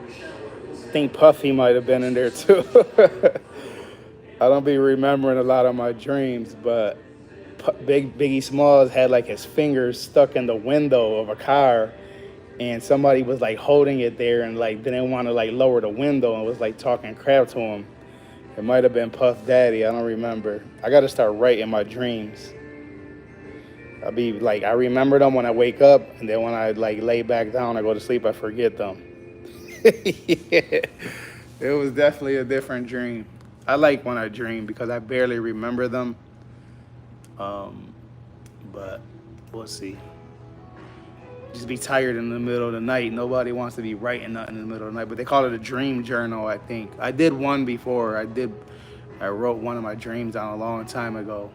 I think Puffy might have been in there too. I don't be remembering a lot of my dreams, but Biggie Smalls had like his fingers stuck in the window of a car, and somebody was like holding it there and like didn't want to like lower the window and was like talking crap to him. It might have been Puff Daddy. I don't remember. I got to start writing my dreams. I'll be like, I remember them when I wake up, and then when I like lay back down, I go to sleep, I forget them. Yeah, it was definitely a different dream. I like when I dream because I barely remember them. Um, but we'll see. Just be tired in the middle of the night. Nobody wants to be writing nothing in the middle of the night. But they call it a dream journal, I think. I did one before. I wrote one of my dreams down a long time ago.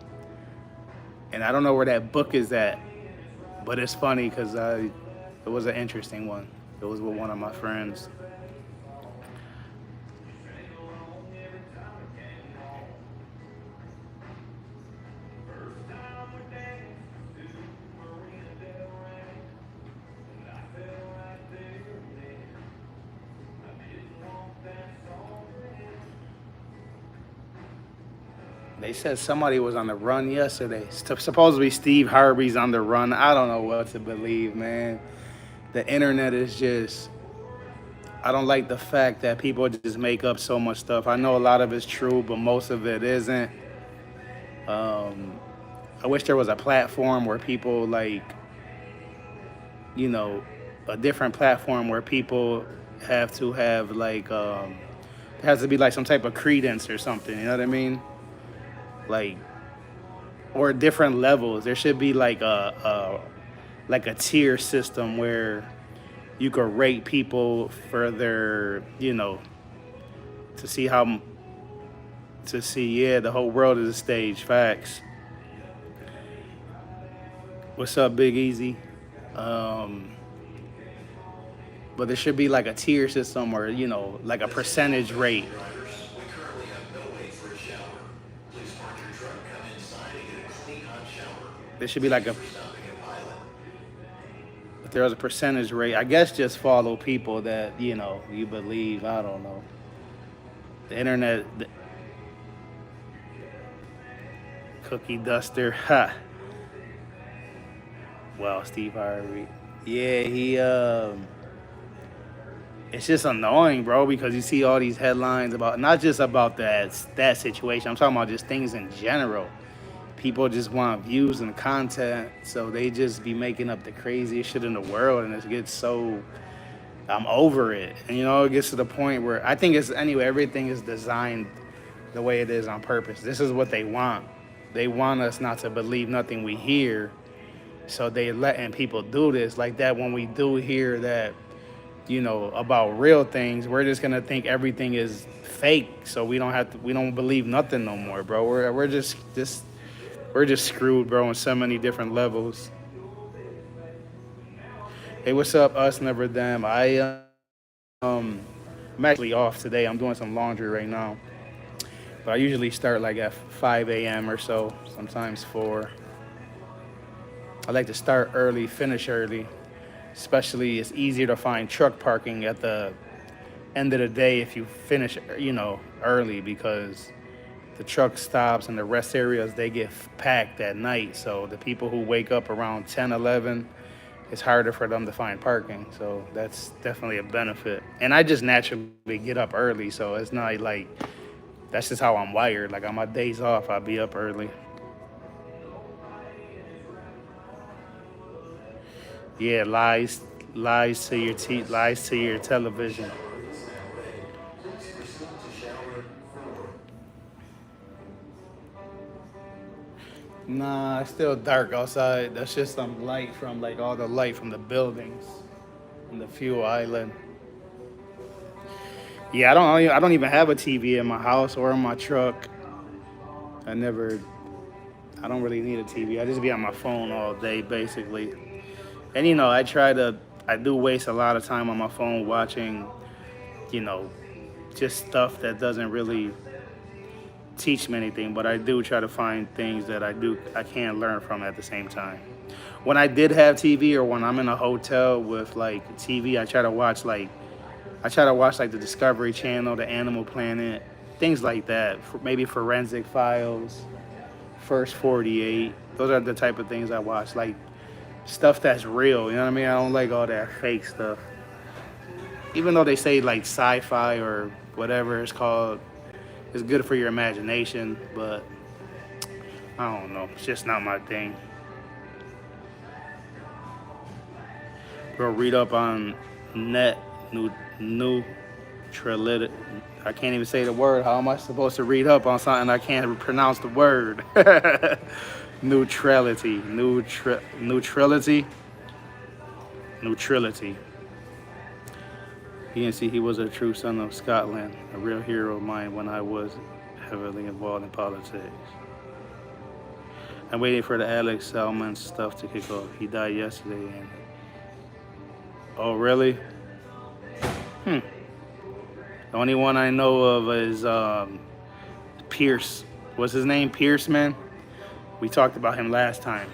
And I don't know where that book is at, but it's funny because it was an interesting one. It was with one of my friends. They said somebody was on the run yesterday. Supposedly Steve Harvey's on the run. I don't know what to believe, man. The internet is just. I don't like the fact that people just make up so much stuff. I know a lot of it's true, but most of it isn't. Um, I wish there was a platform where people like, you know, a different platform where people have to have like, it has to be like some type of credence or something. You know what I mean? Like, or different levels. There should be like a tier system where you could rate people for their, to see how to see. Yeah, the whole world is a stage. Facts. What's up, Big Easy? Um, but there should be like a tier system or like a percentage rate. There should be like a if there was a percentage rate. I guess just follow people that you believe. I don't know. The internet, the cookie duster. Ha. Well, Steve Harvey. Yeah, he. It's just annoying, bro, because you see all these headlines about not just about that situation. I'm talking about just things in general. People just want views and content, so they just be making up the craziest shit in the world, and it gets so. I'm over it, and it gets to the point where I think it's anyway. Everything is designed the way it is on purpose. This is what they want. They want us not to believe nothing we hear, so they letting people do this like that. When we do hear that, about real things, we're just gonna think everything is fake, so we don't believe nothing no more, bro. We're just screwed, bro, on so many different levels. Hey, what's up, us, never them? Um, I'm actually off today. I'm doing some laundry right now, but I usually start like at 5 a.m. or so, sometimes 4. I like to start early, finish early. Especially, it's easier to find truck parking at the end of the day if you finish, early because the truck stops and the rest areas they get packed at night. So the people who wake up around 10, 11, it's harder for them to find parking. So that's definitely a benefit. And I just naturally get up early, so it's not like that's just how I'm wired. Like on my days off, I'll be up early. Yeah, lies to your television. Nah, it's still dark outside. That's just some light from like all the light from the buildings and the fuel island. Yeah, I don't even have a TV in my house or in my truck. I never. I don't really need a TV. I just be on my phone all day basically. And I do waste a lot of time on my phone watching, you know, just stuff that doesn't really teach me anything, but I do try to find things that I can learn from at the same time. When I did have TV or when I'm in a hotel with like TV, I try to watch like I try to watch like the Discovery Channel, the Animal Planet, things like that. Maybe Forensic Files, First 48. Those are the type of things I watch. Like stuff that's real. You know what I mean? I don't like all that fake stuff. Even though they say like sci-fi or whatever it's called, it's good for your imagination, but I don't know. It's just not my thing. Bro, read up on net neutrality. I can't even say the word. How am I supposed to read up on something I can't pronounce the word? Neutrality. Neutrality. Neutrality. You can see he was a true son of Scotland, a real hero of mine when I was heavily involved in politics. I'm waiting for the Alex Salmon stuff to kick off. He died yesterday. And oh, really? Hmm. The only one I know of is Pierce. What's his name? Pierce, man? We talked about him last time.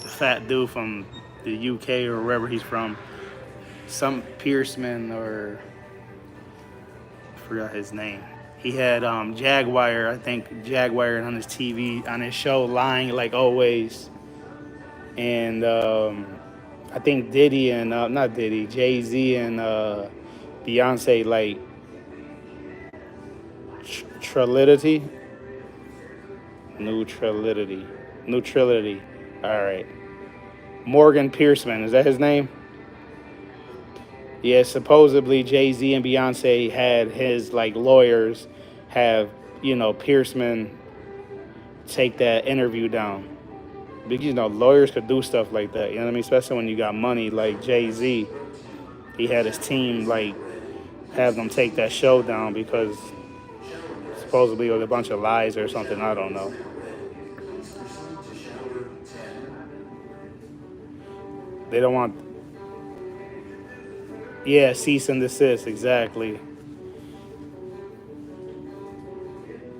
The fat dude from the UK or wherever he's from. Some Pierceman or I forgot his name. He had Jaguar, I think Jaguar on his TV, on his show, lying like always. And I think Diddy and, not Diddy, Jay-Z and Beyonce, like, Trility? Neutrality. Neutrality. All right. Morgan Pierceman, is that his name? Yeah, supposedly Jay Z and Beyonce had his like lawyers have Pierceman take that interview down. Because lawyers could do stuff like that. You know what I mean? Especially when you got money like Jay Z. He had his team like have them take that show down because supposedly it was a bunch of lies or something. I don't know. They don't want. Yeah, cease and desist. Exactly.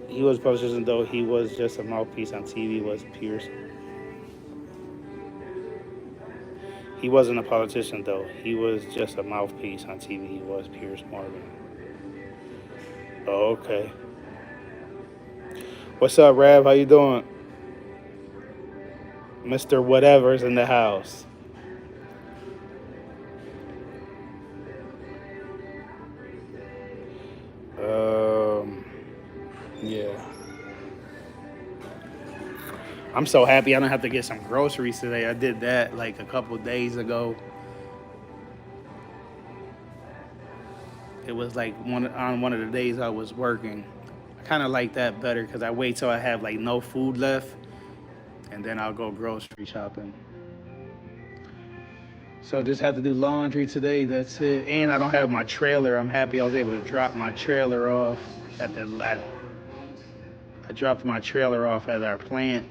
He was publishing though he was just a mouthpiece on TV. Was Pierce? He wasn't a politician though. He was just a mouthpiece on TV. He was Pierce Morgan. Oh, okay. What's up, Rav? How you doing? Mr. Whatever's in the house. Um, yeah. I'm so happy I don't have to get some groceries today. I did that like a couple days ago. It was like one of the days I was working. I kind of like that better because I wait till I have like no food left, and then I'll go grocery shopping. So just have to do laundry today. That's it. And I don't have my trailer. I'm happy I was able to drop my trailer off at the. I dropped my trailer off at our plant,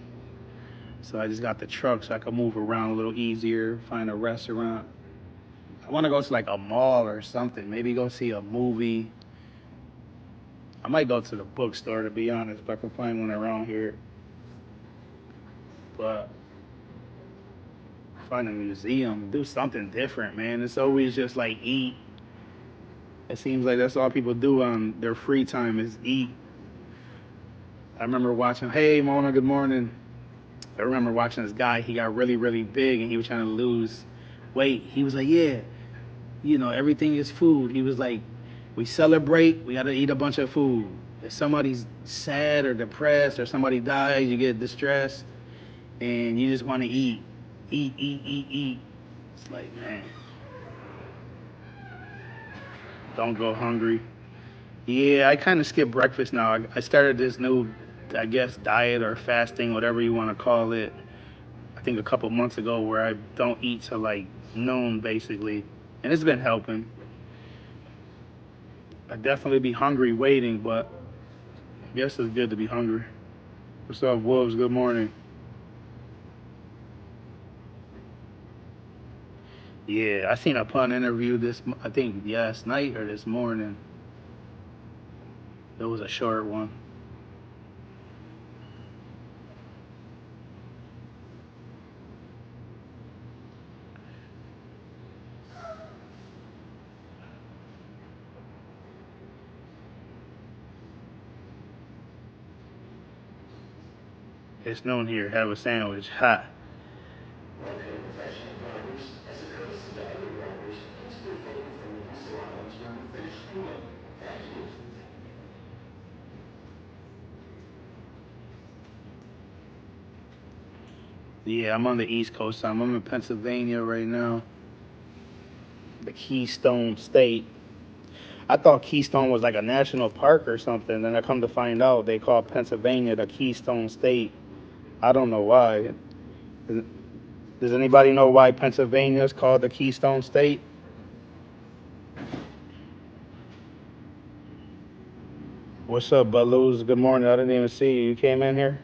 so I just got the truck so I can move around a little easier, find a restaurant. I want to go to like a mall or something. Maybe go see a movie. I might go to the bookstore to be honest, if I can find one around here. But find a museum, do something different, man. It's always just like eat. It seems like that's all people do on their free time is eat. I remember watching, hey Mona, good morning. I remember watching this guy, he got really, really big and he was trying to lose weight. He was like, yeah, everything is food. He was like, we celebrate, we gotta eat a bunch of food. If somebody's sad or depressed or somebody dies, you get distressed and you just wanna eat. Eat, eat, eat, eat. It's like, man, don't go hungry. Yeah, I kind of skip breakfast now. I started this new, I guess, diet or fasting, whatever you want to call it. I think a couple months ago, where I don't eat till like noon, basically, and it's been helping. I definitely be hungry waiting, but I guess it's good to be hungry. What's up, Wolves? Good morning. Yeah, I seen a pun interview I think last night or this morning. It was a short one. It's noon here. Have a sandwich. Hot. Yeah, I'm on the East Coast. I'm in Pennsylvania right now. The Keystone State. I thought Keystone was like a national park or something. Then I come to find out they call Pennsylvania the Keystone State. I don't know why. Does anybody know why Pennsylvania is called the Keystone State? What's up, Balooz? Good morning. I didn't even see you. You came in here?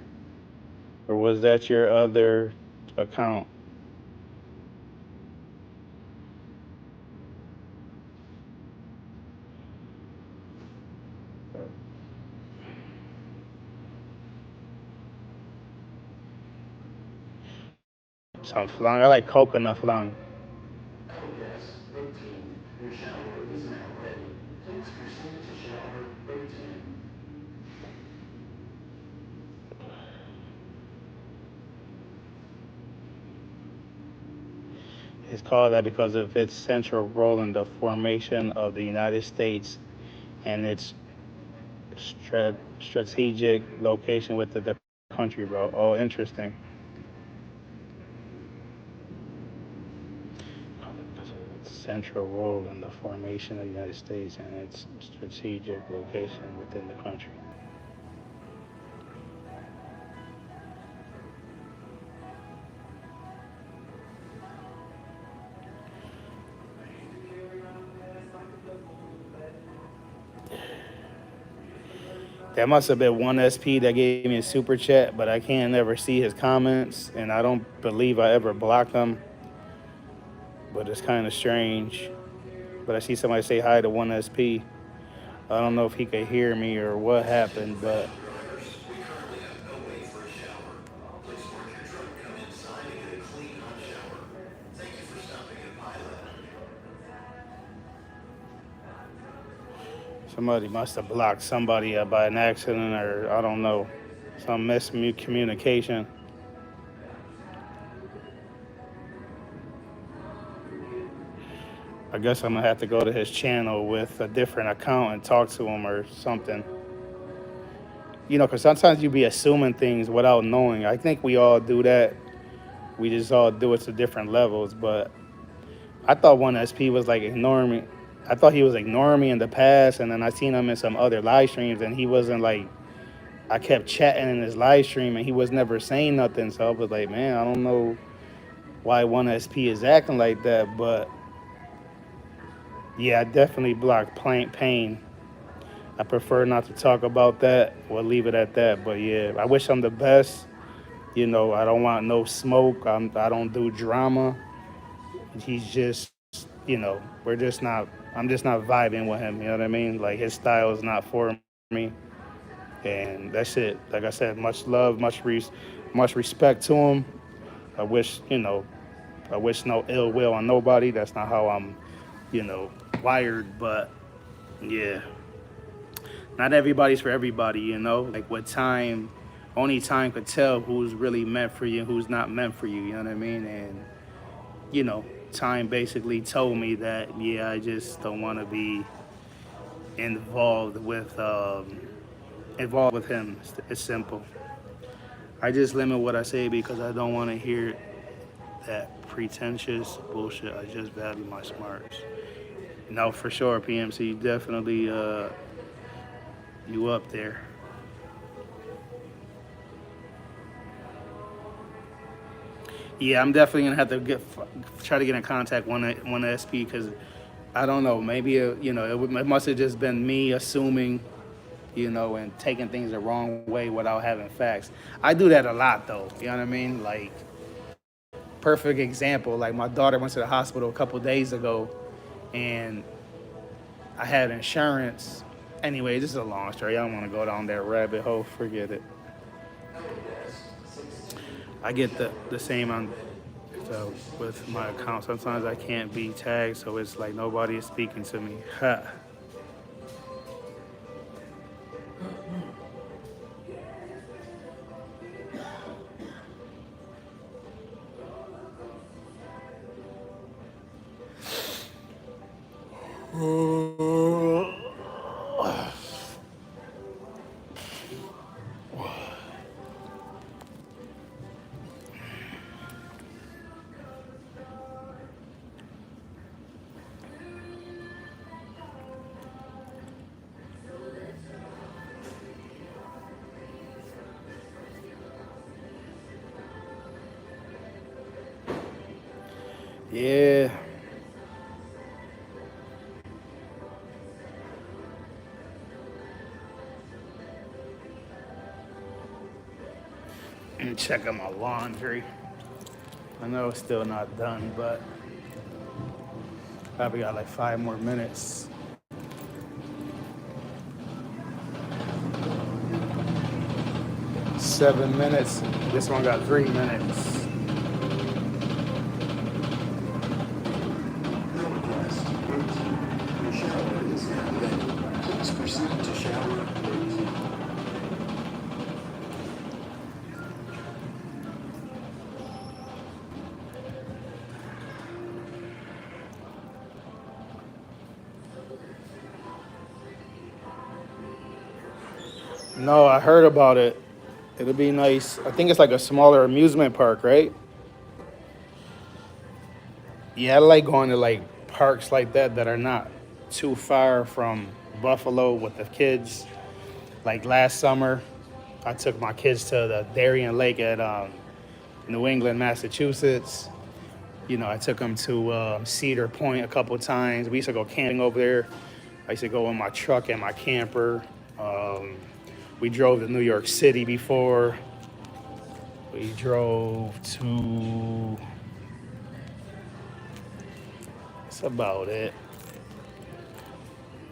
Or was that your other account? Some flan. I like coconut flan. It's called that because of its central role in the formation of the United States and its strategic location within the country, bro. Oh, interesting. Central role in the formation of the United States and its strategic location within the country. That must have been one SP that gave me a super chat, but I can't ever see his comments, and I don't believe I ever blocked him. But it's kind of strange. But I see somebody say hi to one SP. I don't know if he could hear me or what happened, but somebody must have blocked somebody by an accident, or I don't know, some miscommunication. I guess I'm gonna have to go to his channel with a different account and talk to him or something. Because sometimes you be assuming things without knowing. I think we all do that. We just all do it to different levels. But I thought one SP was like ignoring me. I thought he was ignoring me in the past, and then I seen him in some other live streams, and he wasn't like. I kept chatting in his live stream, and he was never saying nothing. So I was like, man, I don't know why one SP is acting like that, but yeah, I definitely blocked Pain. I prefer not to talk about that. We'll leave it at that. But yeah, I wish him the best. I don't want no smoke. I don't do drama. He's just, we're just not. I'm just not vibing with him. You know what I mean? Like his style is not for me, and that's it. Like I said, much love, much respect to him. I wish, I wish no ill will on nobody. That's not how I'm, you know, wired. But yeah, not everybody's for everybody. Like with time, only time could tell who's really meant for you and who's not meant for you. You know what I mean? And you know, time basically told me that yeah, I just don't want to be involved with him. It's simple. I just limit what I say because I don't want to hear that pretentious bullshit. I just value my smarts. No, for sure, PMC, definitely you up there. Yeah, I'm definitely gonna have to try to get in contact one SP because I don't know. Maybe it must have just been me assuming, and taking things the wrong way without having facts. I do that a lot though. You know what I mean? Like perfect example. Like my daughter went to the hospital a couple days ago, and I had insurance. Anyway, this is a long story. I don't want to go down that rabbit hole. Forget it. I get the same on with my account. Sometimes I can't be tagged, so it's like nobody is speaking to me. Ha. Yeah. And checking my laundry. I know it's still not done, but probably got like 5 more minutes. 7 minutes. This one got 3 minutes. Northwest, 18. Your shower is now ready. Please proceed to shower, please. No, I heard about it. It'll be nice. I think it's like a smaller amusement park, right? Yeah, I like going to like parks like that are not too far from Buffalo with the kids. Like last summer, I took my kids to the Darien Lake at New England, Massachusetts. You know, I took them to Cedar Point a couple times. We used to go camping over there. I used to go in my truck and my camper. Um, we drove to New York City before. We drove to. That's about it.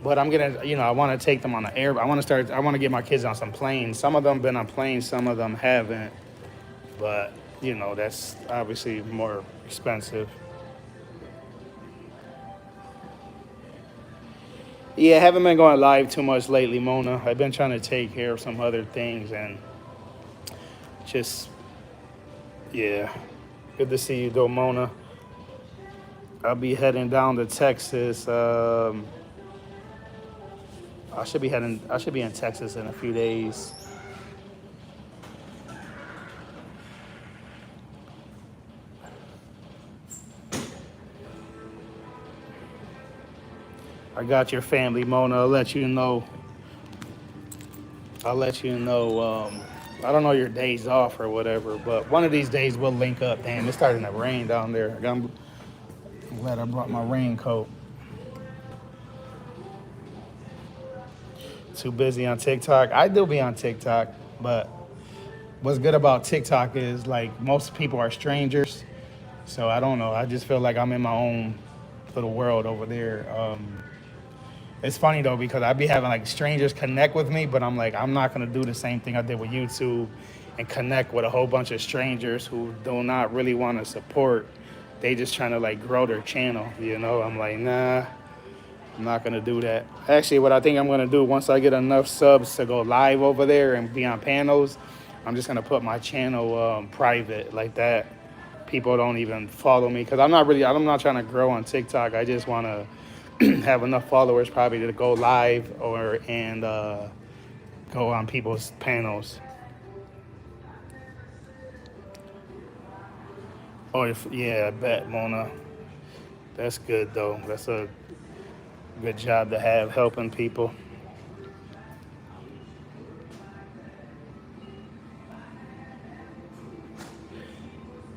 But I'm gonna, I want to take them on the air. I want to start. I want to get my kids on some planes. Some of them been on planes. Some of them haven't. But that's obviously more expensive. Yeah, I haven't been going live too much lately, Mona. I've been trying to take care of some other things and just, yeah. Good to see you, though, Mona. I'll be heading down to Texas. I should be in Texas in a few days. I got your family, Mona. I'll let you know. I'll let you know. I don't know your days off or whatever, but one of these days we'll link up. Damn, it's starting to rain down there. I'm glad I brought my raincoat. Too busy on TikTok. I do be on TikTok, but what's good about TikTok is like most people are strangers. So I don't know. I just feel like I'm in my own little world over there. It's funny though because I be having like strangers connect with me, but I'm like I'm not gonna do the same thing I did with YouTube and connect with a whole bunch of strangers who do not really want to support. They just trying to like grow their channel, I'm like, nah, I'm not gonna do that. Actually, what I think I'm gonna do once I get enough subs to go live over there and be on panels, I'm just gonna put my channel private like that. People don't even follow me because I'm not trying to grow on TikTok. I just want to have enough followers probably to go live and go on people's panels. Oh, yeah, I bet, Mona. That's good though. That's a good job to have helping people.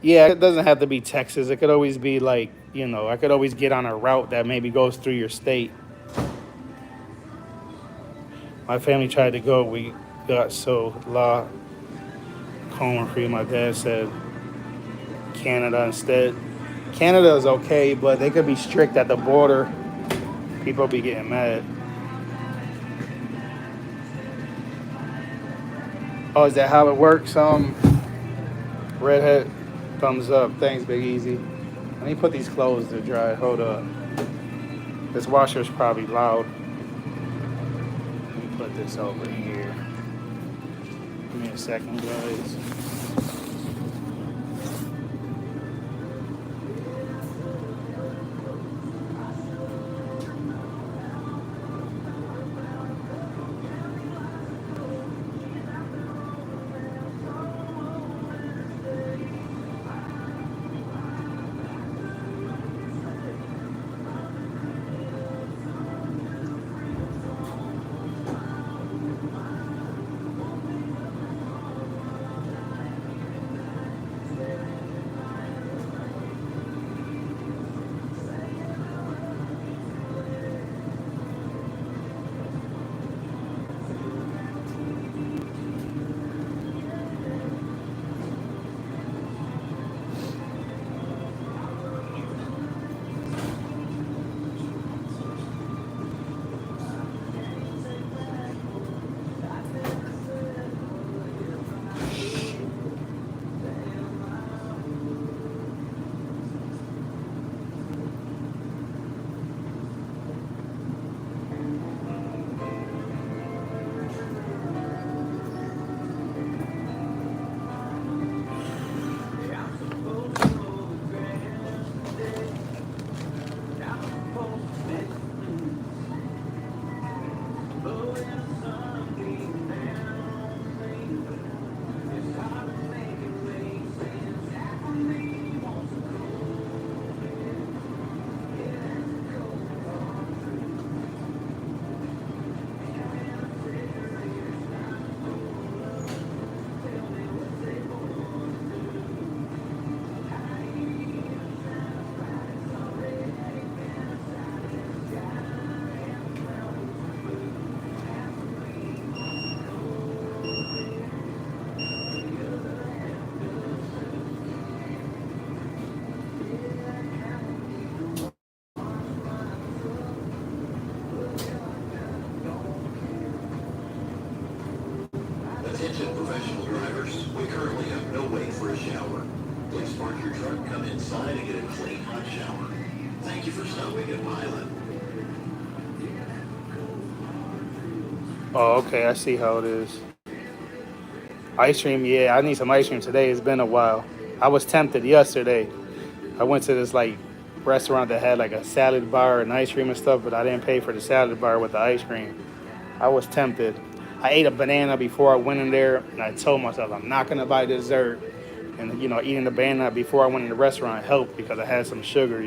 Yeah, it doesn't have to be Texas. It could always be like, I could always get on a route that maybe goes through your state. My family tried to go. We got so La Corn Free. My dad said Canada instead. Canada is okay, but they could be strict at the border. People be getting mad. Oh, is that how it works? Redhead, thumbs up. Thanks, Big Easy. Let me put these clothes to dry. Hold up. This washer's probably loud. Let me put this over here. Give me a second, guys. your truck, come inside and get a clean hot shower. Thank you for stopping at Pilot. Oh, okay. I see how it is. Ice cream, yeah. I need some ice cream today. It's been a while. I was tempted yesterday. I went to this like restaurant that had like a salad bar and ice cream and stuff, but I didn't pay for the salad bar with the ice cream. I was tempted. I ate a banana before I went in there, and I told myself I'm not gonna buy dessert. And eating the banana before I went in the restaurant helped because I had some sugar.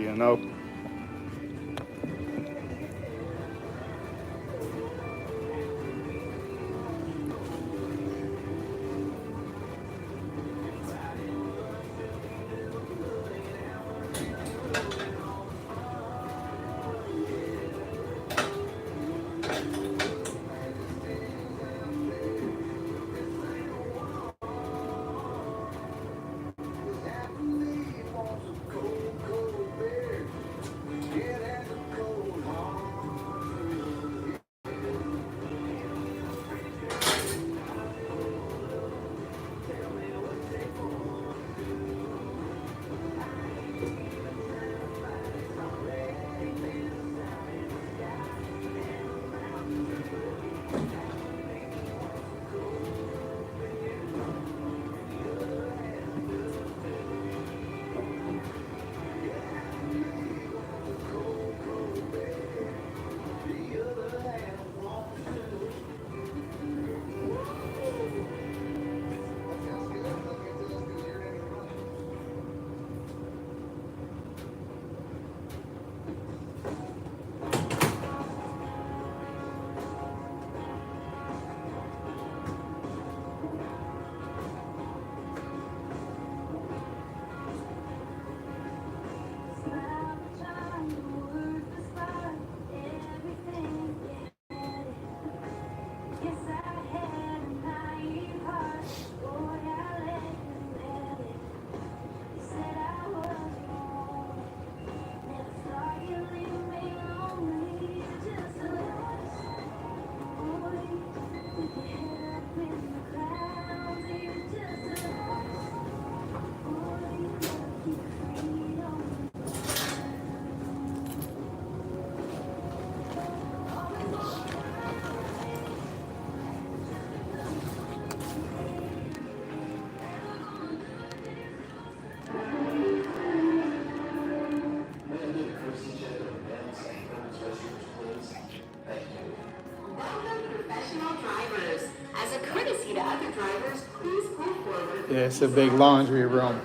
Yeah, it's a big laundry room.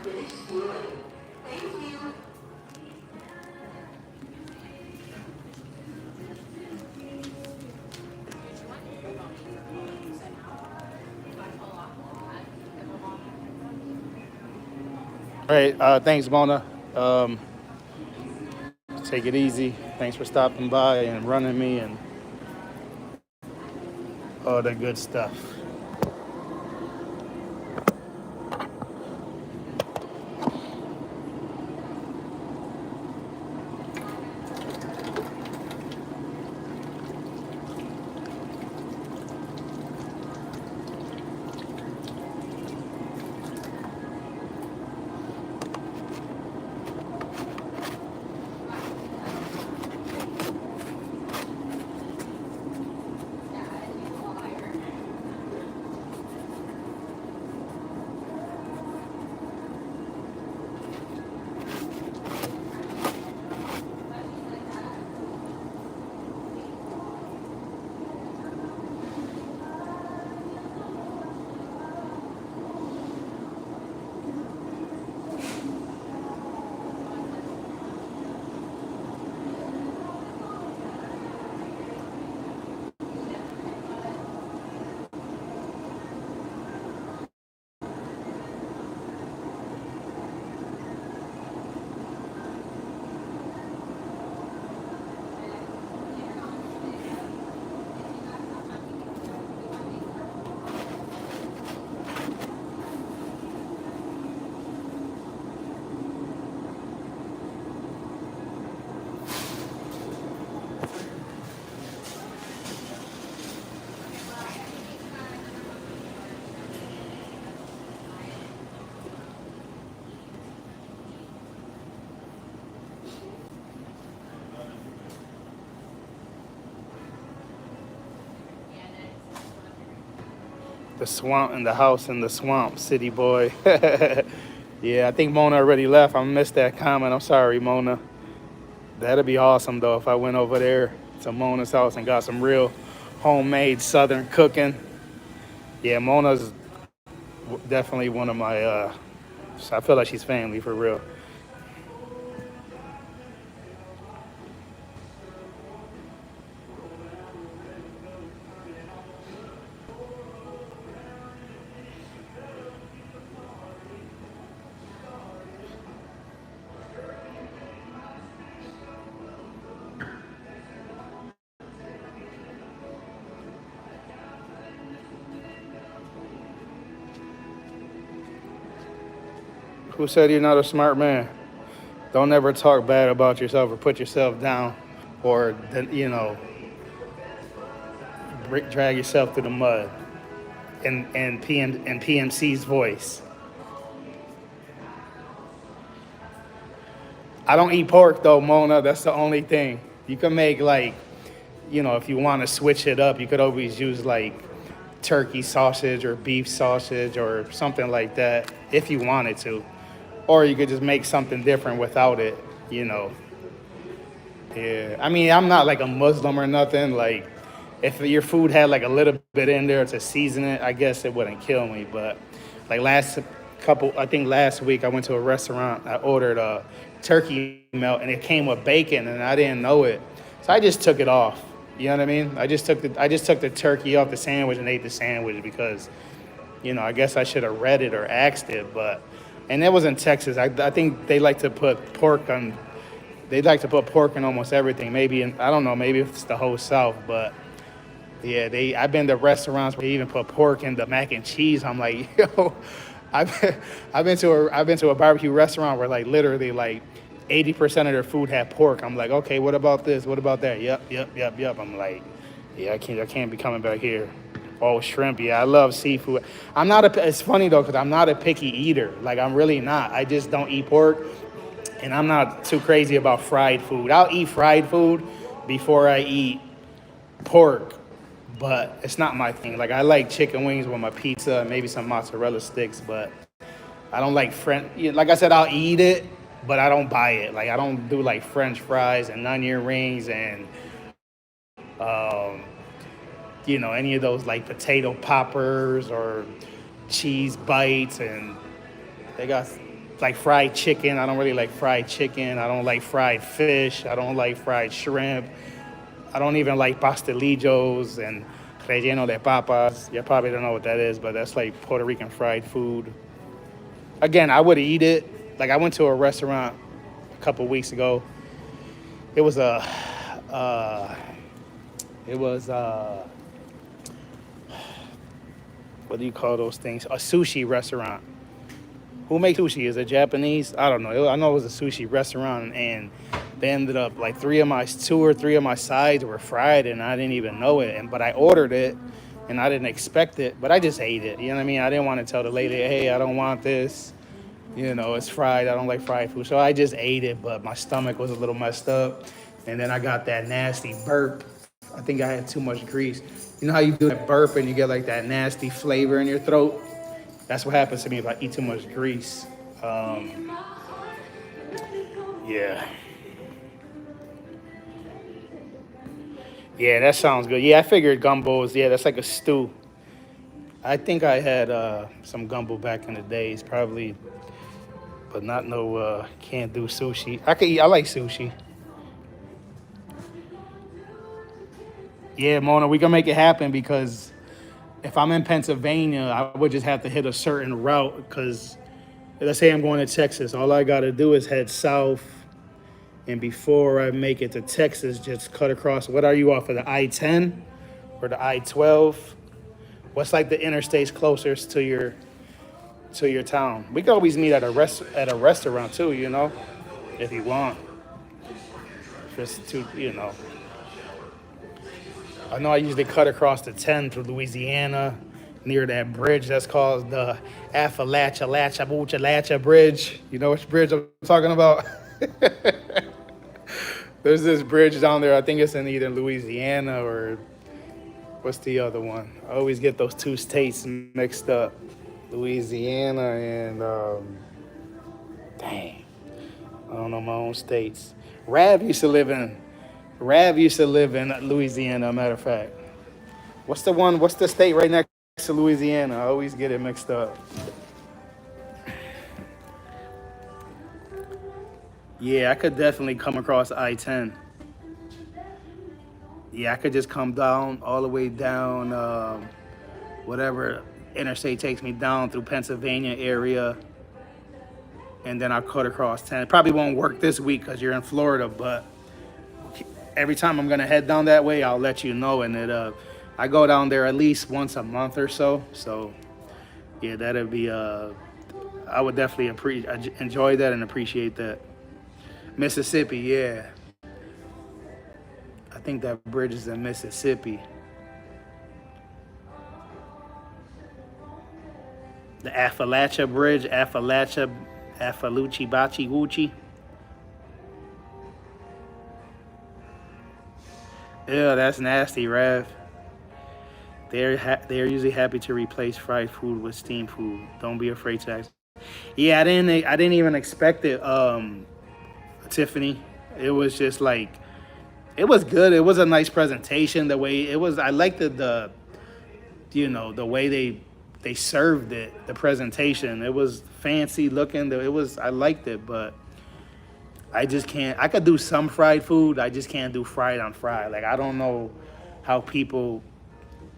All right, thanks, Mona. Take it easy. Thanks for stopping by and running me and all the good stuff. The swamp and the house in the swamp, city boy. Yeah, I think Mona already left. I missed that comment. I'm sorry, Mona. That'd be awesome though if I went over there to Mona's house and got some real homemade Southern cooking. Yeah, Mona's definitely one of my. I feel like she's family for real. Who said you're not a smart man? Don't ever talk bad about yourself or put yourself down, or drag yourself through the mud. In PMC's voice. I don't eat pork though, Mona. That's the only thing. You can make like, if you want to switch it up, you could always use like turkey sausage or beef sausage or something like that if you wanted to. Or you could just make something different without it. Yeah. I mean, I'm not like a Muslim or nothing. Like, if your food had like a little bit in there to season it, I guess it wouldn't kill me. But like I think last week I went to a restaurant. I ordered a turkey melt and it came with bacon and I didn't know it, so I just took it off. You know what I mean? I just took the turkey off the sandwich and ate the sandwich because, I guess I should have read it or asked it. And that was in Texas. I think they like to put pork on. They like to put pork in almost everything. I don't know. Maybe it's the whole South, but. Yeah, I've been to restaurants where they even put pork in the mac and cheese. I'm like, yo, I've been to a barbecue restaurant where like literally like 80% of their food had pork. I'm like, okay, what about this? What about that? Yep. I'm like, yeah, I can't be coming back here. Oh, shrimp. Yeah, I love seafood. It's funny though, because I'm not a picky eater. Like, I'm really not. I just don't eat pork, and I'm not too crazy about fried food. I'll eat fried food before I eat pork. But it's not my thing. Like, I like chicken wings with my pizza and maybe some mozzarella sticks, but I don't like like I said, I'll eat it, but I don't buy it. Like, I don't do like French fries and onion rings and, any of those like potato poppers or cheese bites. And they got like fried chicken. I don't really like fried chicken. I don't like fried fish. I don't like fried shrimp. I don't even like pastelillos and relleno de papas. You probably don't know what that is, but that's like Puerto Rican fried food. Again, I would eat it. Like, I went to a restaurant a couple weeks ago. It was what do you call those things? A sushi restaurant. Who makes sushi? Is it Japanese? I don't know. I know it was a sushi restaurant, and they ended up like two or three of my sides were fried, and I didn't even know it. But I ordered it, and I didn't expect it, but I just ate it. You know what I mean? I didn't want to tell the lady, hey, I don't want this. It's fried. I don't like fried food. So I just ate it, but my stomach was a little messed up. And then I got that nasty burp. I think I had too much grease. You know how you do that burp and you get like that nasty flavor in your throat? That's what happens to me if I eat too much grease. Yeah. Yeah, that sounds good. Yeah, I figured gumbo is, that's like a stew. I think I had some gumbo back in the days, probably, but can't do sushi. I like sushi. Yeah, Mona, we can make it happen because if I'm in Pennsylvania, I would just have to hit a certain route because let's say I'm going to Texas. All I got to do is head south. And before I make it to Texas, just cut across. What are you off of, the I-10 or the I-12? What's like the interstates closest to your town? We can always meet at a restaurant too, if you want. Just to, I know I usually cut across the 10 to Louisiana near that bridge that's called the Appalachia Bridge. You know which bridge I'm talking about? There's this bridge down there. I think it's in either Louisiana or What's the other one? I always get those two states mixed up. Louisiana and dang, I don't know my own states. Rav used to live in Rav used to live in Louisiana. Matter of fact, what's the one? What's the state right next to Louisiana? I always get it mixed up. Yeah, I could definitely come across I-10. Yeah, I could just come down all the way down, whatever interstate takes me down through Pennsylvania area, and then I'll cut across 10. It probably won't work this week because you're in Florida, but every time I'm gonna head down that way, I'll let you know. And I go down there at least once a month or so. So yeah, that'd be I would definitely enjoy that and appreciate that. Mississippi, yeah. I think that bridge is in Mississippi. The Appalachia Bridge, Affaluchi Bachi Wuchi. Yeah, that's nasty, Rev. They're usually happy to replace fried food with steamed food. Don't be afraid to ask. Yeah, I didn't even expect it, Tiffany. It was just like it was good. It was a nice presentation. The way it was, I liked the the way they served it. The presentation, it was fancy looking. I liked it, but I just can't. I could do some fried food. I just can't do fried on fried. Like I don't know how people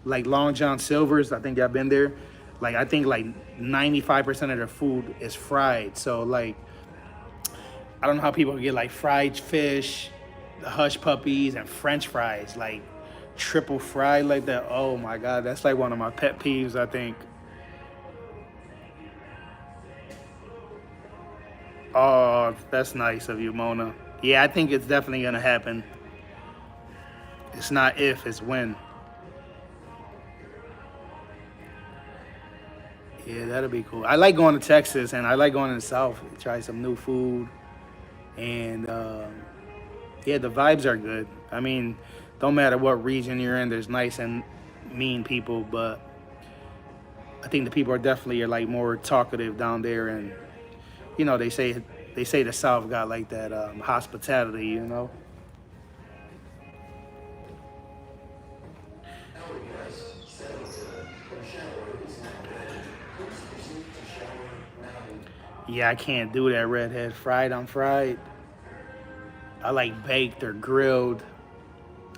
like Long John Silver's. I think I've been there. Like I think like 95% of their food is fried. So like I don't know how people get like fried fish, the hush puppies, and French fries like triple fried like that. Oh my God, that's like one of my pet peeves. I think. Oh, that's nice of you, Mona. Yeah, I think it's definitely gonna happen. It's not if, it's when. Yeah, that'll be cool. I like going to Texas and I like going to the South to try some new food. And yeah, the vibes are good. I mean, don't matter what region you're in, there's nice and mean people, but I think the people are definitely like more talkative down there. And they say the South got like that hospitality. Yeah, I can't do that redhead fried on fried. I like baked or grilled.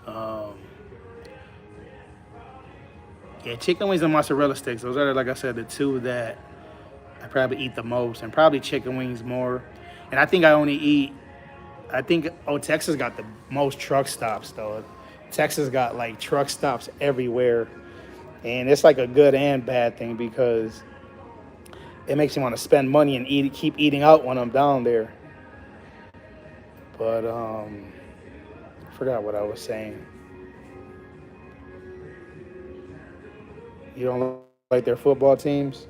Um, yeah, chicken wings and mozzarella sticks. Those are, like I said, the two that I probably eat the most, and probably chicken wings more. And I think Texas got the most truck stops though. Texas got like truck stops everywhere, and it's like a good and bad thing because it makes you want to spend money and keep eating out when I'm down there. But I forgot what I was saying. You don't like their football teams?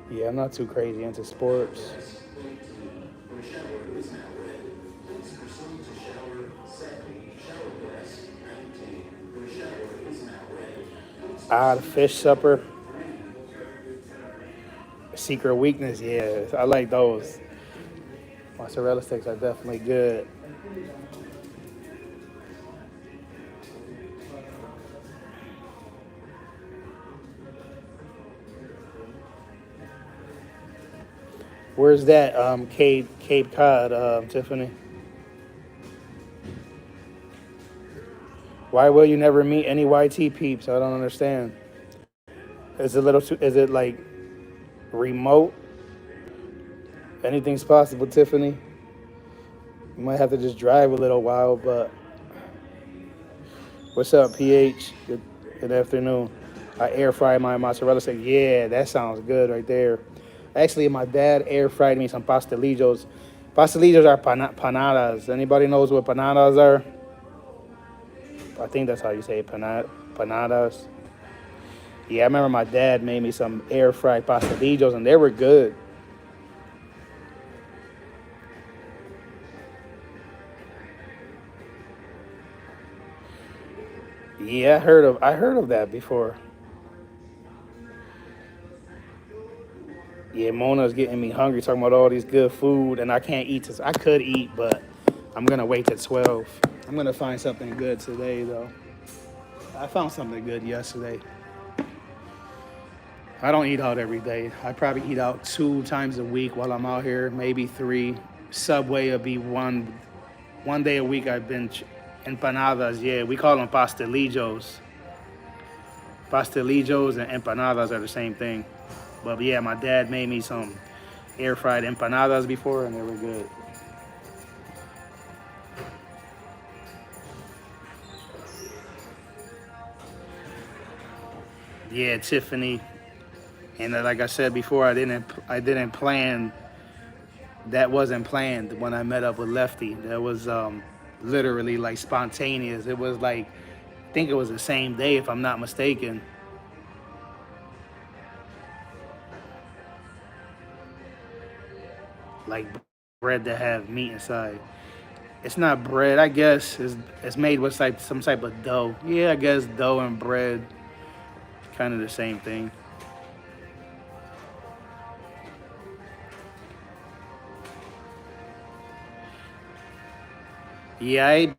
Yeah, I'm not too crazy into sports. The fish supper. Secret weakness, yeah, I like those. Mozzarella sticks are definitely good. Where's that Cape Cod, Tiffany? Why will you never meet any YT peeps? I don't understand. Is it like remote? Anything's possible, Tiffany. You might have to just drive a little while, but what's up, PH? Good afternoon. I air fry my mozzarella stick. Yeah, that sounds good right there. Actually, my dad air fried me some pastelillos. Pastelillos are panadas. Anybody knows what panadas are? I think that's how you say it, panadas. Yeah, I remember my dad made me some air fried pastelillos, and they were good. Yeah, I heard of that before. Yeah, Mona's getting me hungry talking about all these good food, and I can't eat this. I could eat, but I'm gonna wait till 12. I'm gonna find something good today though. I found something good yesterday. I don't eat out every day. I probably eat out 2 times a week while I'm out here, maybe three. Subway will be one day a week. I've been empanadas. Yeah, we call them pastelillos. Pastelillos and empanadas are the same thing. But yeah, my dad made me some air fried empanadas before, and they were good. Yeah, Tiffany. And like I said before, I didn't plan. That wasn't planned when I met up with Lefty. That was literally like spontaneous. It was like I think it was the same day if I'm not mistaken. Like bread that have meat inside. It's not bread, I guess. It's made with like some type of dough. Yeah, I guess dough and bread, kind of the same thing. Yeah, I ate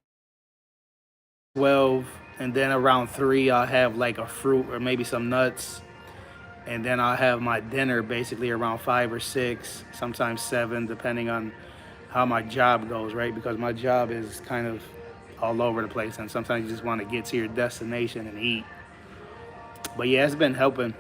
12, and then around 3, I'll have like a fruit or maybe some nuts, and then I'll have my dinner basically around 5 or 6, sometimes 7, depending on how my job goes, right? Because my job is kind of all over the place, and sometimes you just want to get to your destination and eat. But yeah, it's been helping.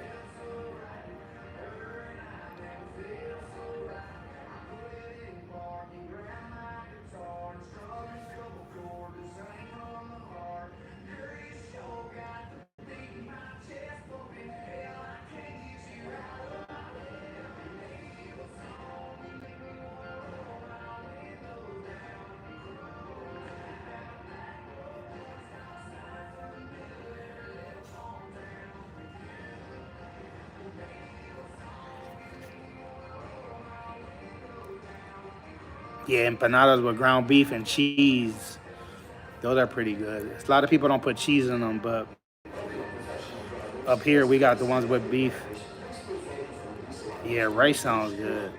Yeah, empanadas with ground beef and cheese. Those are pretty good. A lot of people don't put cheese in them, but up here we got the ones with beef. Yeah, rice sounds good.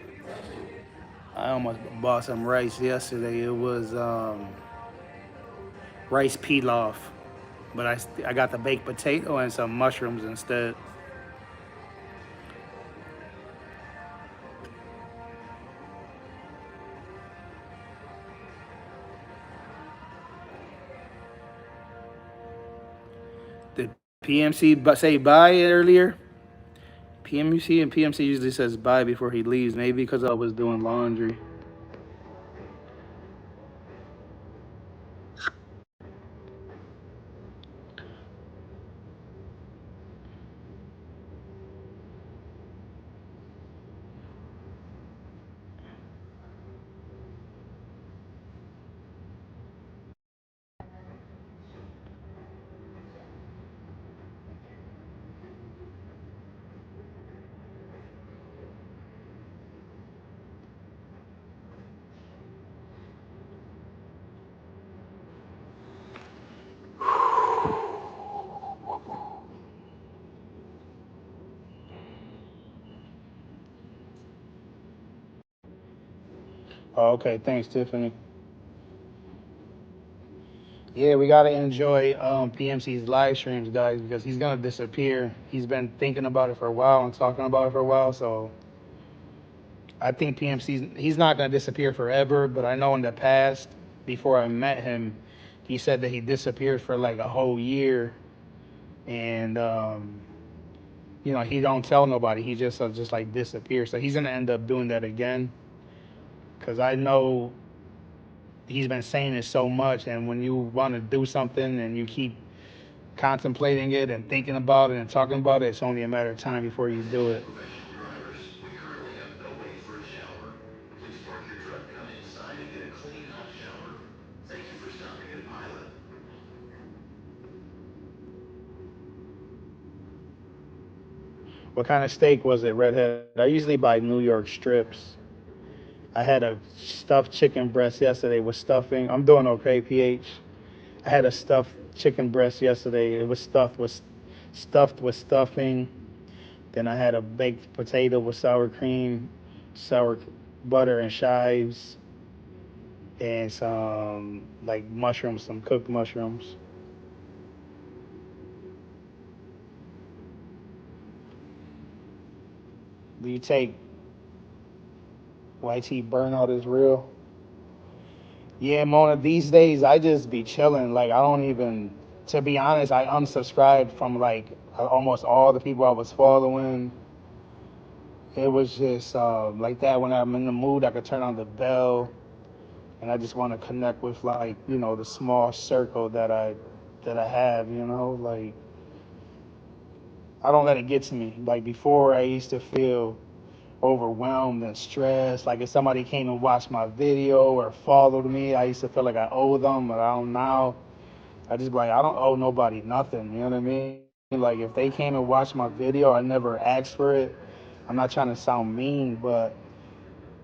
I almost bought some rice yesterday. It was rice pilaf, but I got the baked potato and some mushrooms instead. Did PMC say bye earlier? PMC and PMC usually says bye before he leaves. Maybe because I was doing laundry. Oh, okay, thanks, Tiffany. Yeah, we gotta enjoy PMC's live streams, guys, because he's gonna disappear. He's been thinking about it for a while and talking about it for a while. So I think he's not gonna disappear forever. But I know in the past, before I met him, he said that he disappeared for like a whole year, and he don't tell nobody. He just like disappears. So he's gonna end up doing that again, because I know he's been saying it so much. And when you want to do something and you keep contemplating it and thinking about it and talking about it, it's only a matter of time before you do it. Professional drivers, we currently have no wait for a shower. Please park your truck, come inside, and get a clean, hot shower. Thank you for stopping at Pilot. What kind of steak was it, Redhead? I usually buy New York strips. I had a stuffed chicken breast yesterday with stuffing. I'm doing okay, PH. I had a stuffed chicken breast yesterday. It was stuffed with stuffing. Then I had a baked potato with sour cream, sour butter and chives, and some like mushrooms, some cooked mushrooms. Do you take YT burnout is real? Yeah, Mona, these days I just be chilling. Like, I don't even, to be honest, I unsubscribed from like almost all the people I was following. It was just like that when I'm in the mood, I could turn on the bell and I just want to connect with like, the small circle that I have, like I don't let it get to me. Like before I used to feel overwhelmed and stressed. Like if somebody came and watched my video or followed me, I used to feel like I owe them, but I don't now. I just be like, I don't owe nobody nothing. You know what I mean? Like if they came and watched my video, I never asked for it. I'm not trying to sound mean, but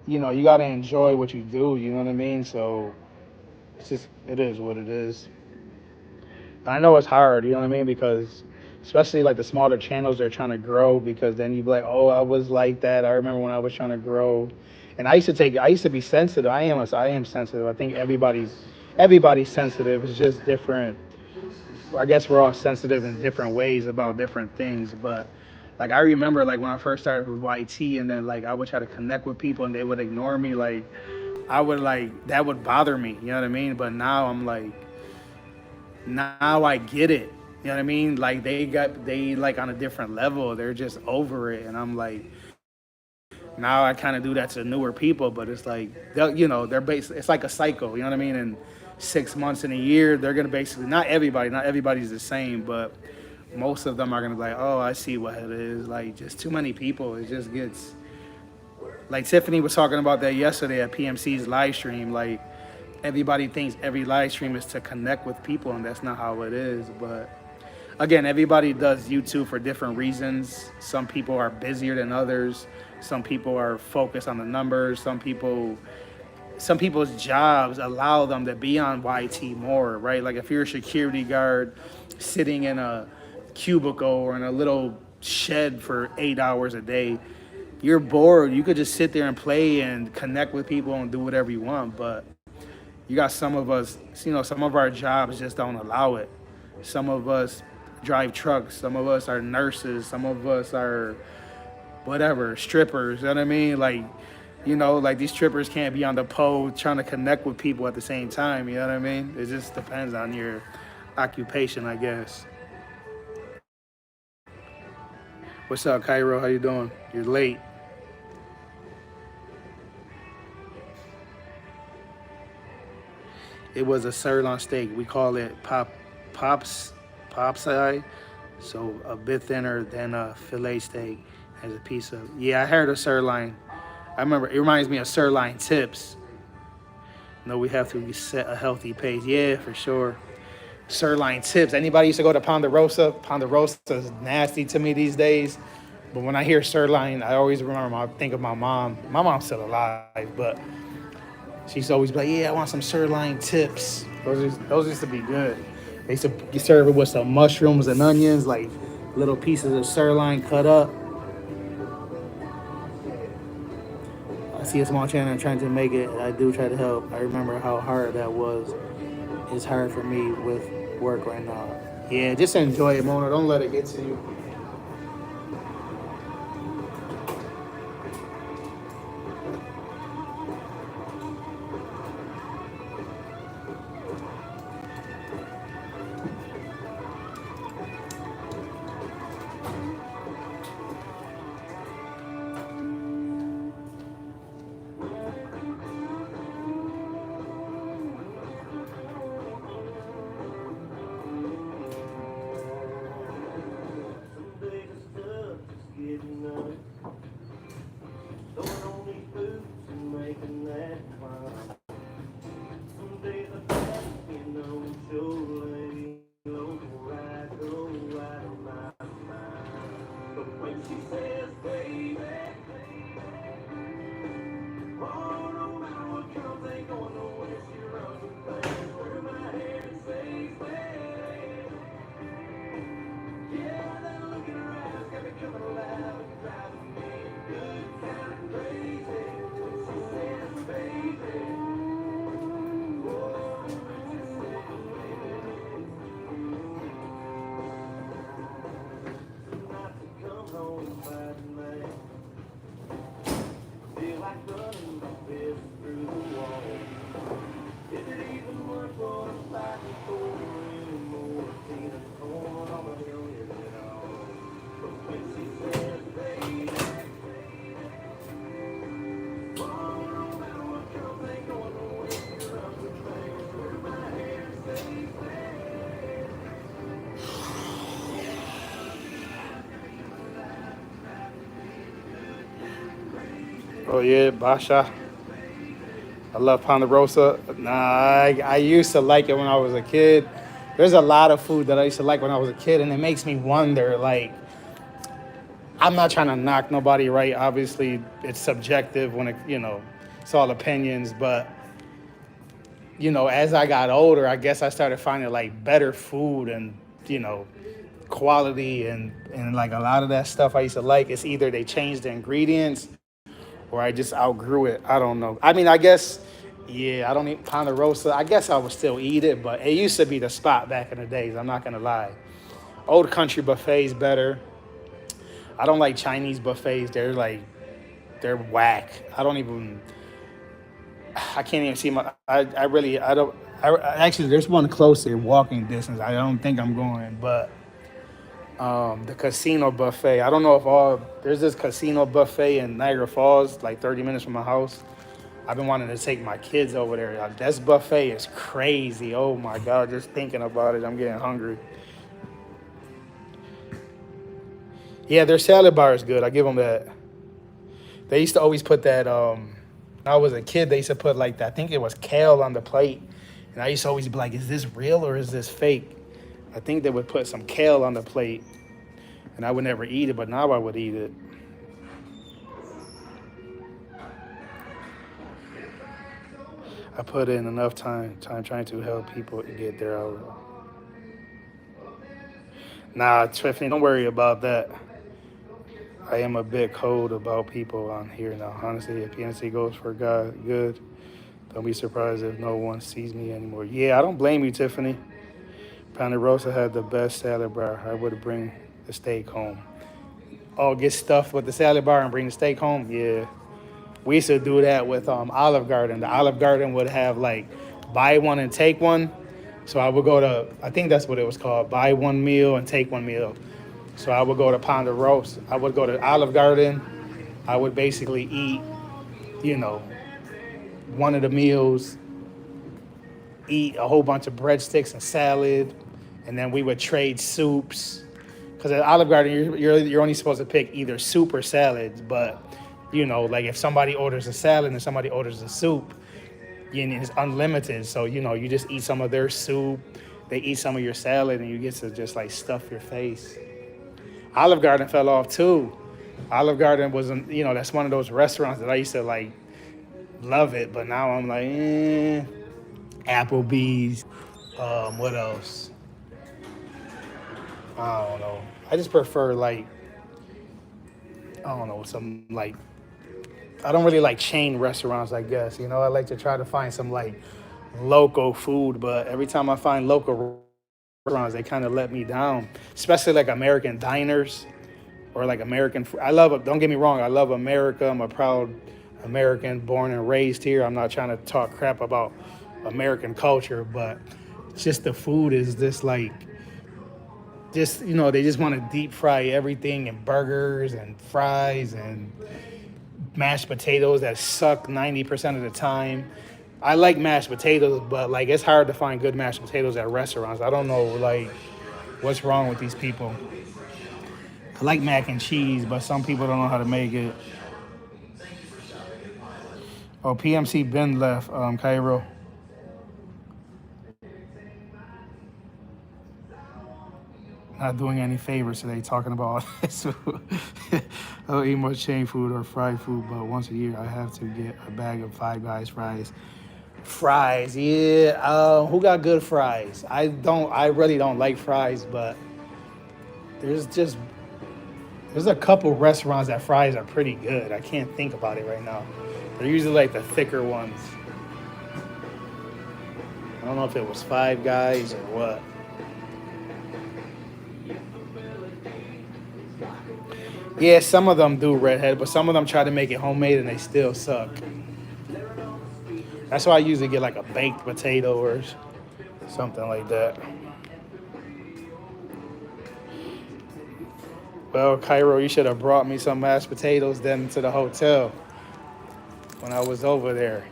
you gotta enjoy what you do. You know what I mean? So it is what it is. I know it's hard. You know what I mean? Because especially like the smaller channels, they're trying to grow because then you be like, oh, I was like that. I remember when I was trying to grow, and I used to be sensitive. I am sensitive. I think everybody's sensitive. It's just different. I guess we're all sensitive in different ways about different things, but like I remember like when I first started with YT and then like I would try to connect with people and they would ignore me, like I would like that would bother me, you know what I mean? But now I'm like now I get it. You know what I mean? Like they like on a different level. They're just over it, and I'm like, now I kind of do that to newer people, but it's like they're it's like a cycle. You know what I mean? And 6 months in a year, they're gonna basically not everybody's the same, but most of them are gonna be like, oh, I see what it is. Like just too many people. It just gets like Tiffany was talking about that yesterday at PMC's live stream. Like everybody thinks every live stream is to connect with people, and that's not how it is. But again, everybody does YouTube for different reasons. Some people are busier than others. Some people are focused on the numbers. Some people's jobs allow them to be on YT more, right? Like if you're a security guard sitting in a cubicle or in a little shed for 8 hours a day, you're bored. You could just sit there and play and connect with people and do whatever you want. But you got some of us, some of our jobs just don't allow it. Some of us drive trucks. Some of us are nurses. Some of us are whatever, strippers. You know what I mean? Like, like these strippers can't be on the pole trying to connect with people at the same time. You know what I mean? It just depends on your occupation, I guess. What's up, Cairo? How you doing? You're late. It was a sirloin steak. We call it pops eye. So a bit thinner than a fillet steak as a piece of. Yeah, I heard of sirloin. I remember it reminds me of sirloin tips. No, we have to set a healthy pace. Yeah, for sure. Sirloin tips. Anybody used to go to Ponderosa? Ponderosa is nasty to me these days. But when I hear sirloin, I always remember. I think of my mom. My mom's still alive, but she used to always be like, "Yeah, I want some sirloin tips." Those used to be good. They used to serve it with some mushrooms and onions, like little pieces of sirloin cut up. I see a small channel trying to make it. I do try to help. I remember how hard that was. It's hard for me with work right now. Yeah, just enjoy it, Mona. Don't let it get to you. Oh yeah, Basha. I love Ponderosa. Nah, I used to like it when I was a kid. There's a lot of food that I used to like when I was a kid, and it makes me wonder. Like, I'm not trying to knock nobody, right? Obviously, it's subjective when it's all opinions. But as I got older, I guess I started finding like better food and you know quality and like a lot of that stuff I used to like. It's either they changed the ingredients or I just outgrew it. I don't know. I mean, I guess, yeah, I don't eat Ponderosa. I guess I would still eat it, but it used to be the spot back in the days. I'm not gonna lie. Old Country buffets better. I don't like Chinese buffets. They're whack. I don't even. I can't even see my. I really. I don't. Actually, there's one closer, walking distance. I don't think I'm going, but the casino buffet. I don't know if there's this casino buffet in Niagara Falls, like 30 minutes from my house. I've been wanting to take my kids over there. Like, this buffet is crazy. Oh my God, just thinking about it, I'm getting hungry. Yeah, their salad bar is good. I give them that. They used to always put that. When I was a kid, they used to put like that. I think it was kale on the plate, and I used to always be like, "Is this real or is this fake?" I think they would put some kale on the plate, and I would never eat it, but now I would eat it. I put in enough time trying to help people get there. Nah, Tiffany, don't worry about that. I am a bit cold about people on here now. Honestly, if PNC goes for God, good. Don't be surprised if no one sees me anymore. Yeah, I don't blame you, Tiffany. Ponderosa had the best salad bar. I would bring the steak home. Oh, get stuffed with the salad bar and bring the steak home? Yeah. We used to do that with Olive Garden. The Olive Garden would have like buy one and take one. So I would go to, I think that's what it was called, buy one meal and take one meal. So I would go to Ponderosa. I would go to Olive Garden. I would basically eat, you know, one of the meals, eat a whole bunch of breadsticks and salad, and then we would trade soups. Because at Olive Garden, you're only supposed to pick either soup or salads. But like if somebody orders a salad and somebody orders a soup, it's unlimited. So you just eat some of their soup, they eat some of your salad, and you get to just like stuff your face. Olive Garden fell off too. Olive Garden wasn't, that's one of those restaurants that I used to like love it, but now I'm like, Applebee's. What else? I don't know. I just prefer like, I don't know, some like, I don't really like chain restaurants, I guess. I like to try to find some like local food, but every time I find local restaurants, they kind of let me down, especially like American diners or like American. I love it. Don't get me wrong. I love America. I'm a proud American, born and raised here. I'm not trying to talk crap about American culture, but it's just the food is just like, they just want to deep fry everything and burgers and fries and mashed potatoes that suck 90% of the time. I like mashed potatoes, but like it's hard to find good mashed potatoes at restaurants. I don't know like what's wrong with these people. I like mac and cheese, but some people don't know how to make it. Oh, PMC Ben left, Cairo. Not doing any favors today talking about all this. I don't eat much chain food or fried food, but once a year I have to get a bag of Five Guys fries. Fries, yeah. Who got good fries? I really don't like fries, but there's a couple restaurants that fries are pretty good. I can't think about it right now. They're usually like the thicker ones. I don't know if it was Five Guys or what. Yeah, some of them do redhead, but some of them try to make it homemade and they still suck. That's why I usually get like a baked potato or something like that. Well, Cairo, you should have brought me some mashed potatoes then to the hotel when I was over there.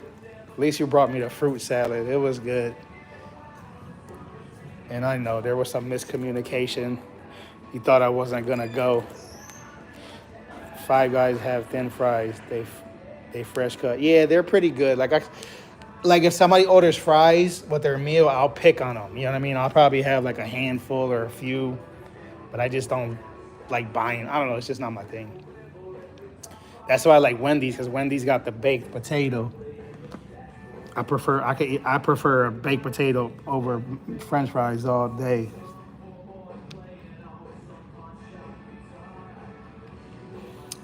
At least you brought me the fruit salad. It was good. And I know there was some miscommunication. You thought I wasn't gonna go. Five Guys have thin fries. They fresh cut. Yeah, they're pretty good. Like if somebody orders fries with their meal, I'll pick on them. You know what I mean? I'll probably have like a handful or a few, but I just don't like buying. I don't know. It's just not my thing. That's why I like Wendy's, because Wendy's got the baked potato. I prefer a baked potato over French fries all day.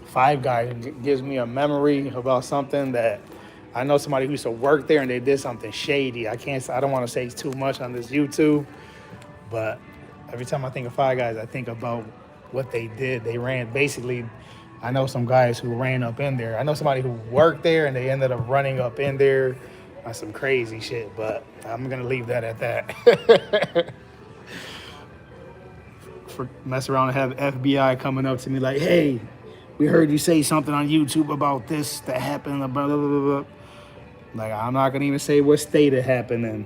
Five Guys gives me a memory about something that I know somebody who used to work there and they did something shady. I don't want to say too much on this YouTube, but every time I think of Five Guys, I think about what they did. They ran basically. I know some guys who ran up in there. I know somebody who worked there and they ended up running up in there on some crazy shit, but I'm gonna leave that at that. For mess around and have FBI coming up to me like, hey, we heard you say something on YouTube about this that happened, blah, blah, blah, blah. Like, I'm not gonna even say what state it happened in.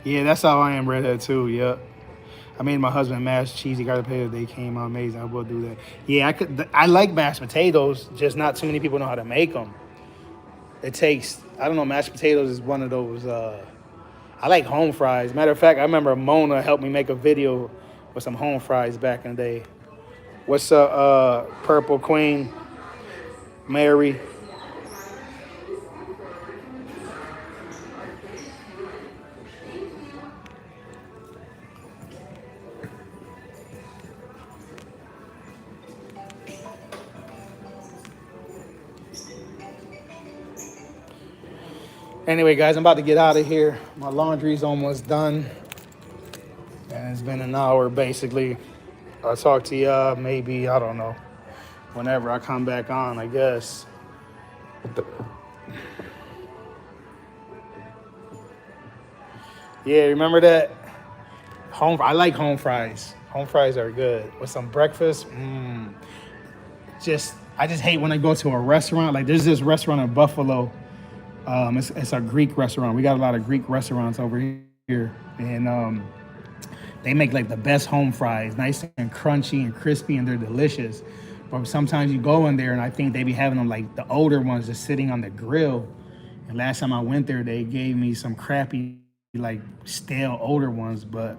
Yeah, that's how I am redhead too, yep. I made my husband mashed cheesy garlic potatoes. They came out amazing. I will do that. Yeah, I like mashed potatoes, just not too many people know how to make them. It takes, I don't know, mashed potatoes is one of those, I like home fries. Matter of fact, I remember Mona helped me make a video with some home fries back in the day. What's up, Purple Queen, Mary? Anyway, guys, I'm about to get out of here. My laundry's almost done. And it's been an hour, basically. I'll talk to you maybe, I don't know, whenever I come back on, I guess. Yeah, remember that? I like home fries. Home fries are good. With some breakfast, I just hate when I go to a restaurant. Like, there's this restaurant in Buffalo. It's a Greek restaurant. We got a lot of Greek restaurants over here, and they make like the best home fries, nice and crunchy and crispy, and they're delicious. But sometimes you go in there, and I think they be having them like the older ones just sitting on the grill. And last time I went there, they gave me some crappy, like stale older ones. But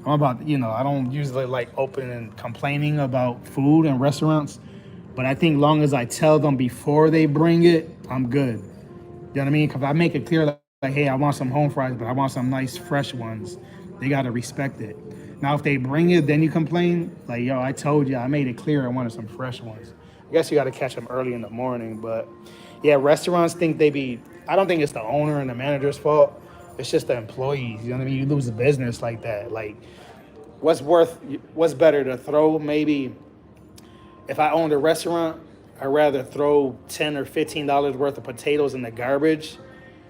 I'm about, I don't usually like opening and complaining about food and restaurants. But I think long as I tell them before they bring it, I'm good. You know what I mean? Because I make it clear, like, hey, I want some home fries, but I want some nice, fresh ones. They got to respect it. Now, if they bring it, then you complain. Like, yo, I told you, I made it clear I wanted some fresh ones. I guess you got to catch them early in the morning. But, yeah, restaurants think I don't think it's the owner and the manager's fault. It's just the employees. You know what I mean? You lose a business like that. Like, what's better to throw maybe, if I owned a restaurant, I'd rather throw $10 or $15 worth of potatoes in the garbage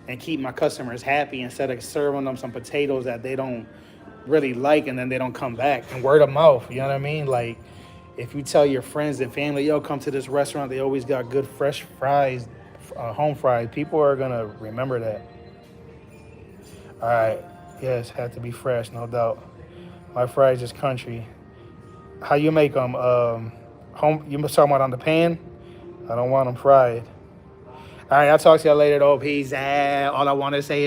and keep my customers happy instead of serving them some potatoes that they don't really like and then they don't come back. And word of mouth, you know what I mean? Like, if you tell your friends and family, yo, come to this restaurant, they always got good fresh fries, home fries, people are going to remember that. All right. Yes, had to be fresh, no doubt. My fries is country. How you make them? You talking about on the pan? I don't want them fried. All right, I'll talk to you later, though. Peace out. All I want to say is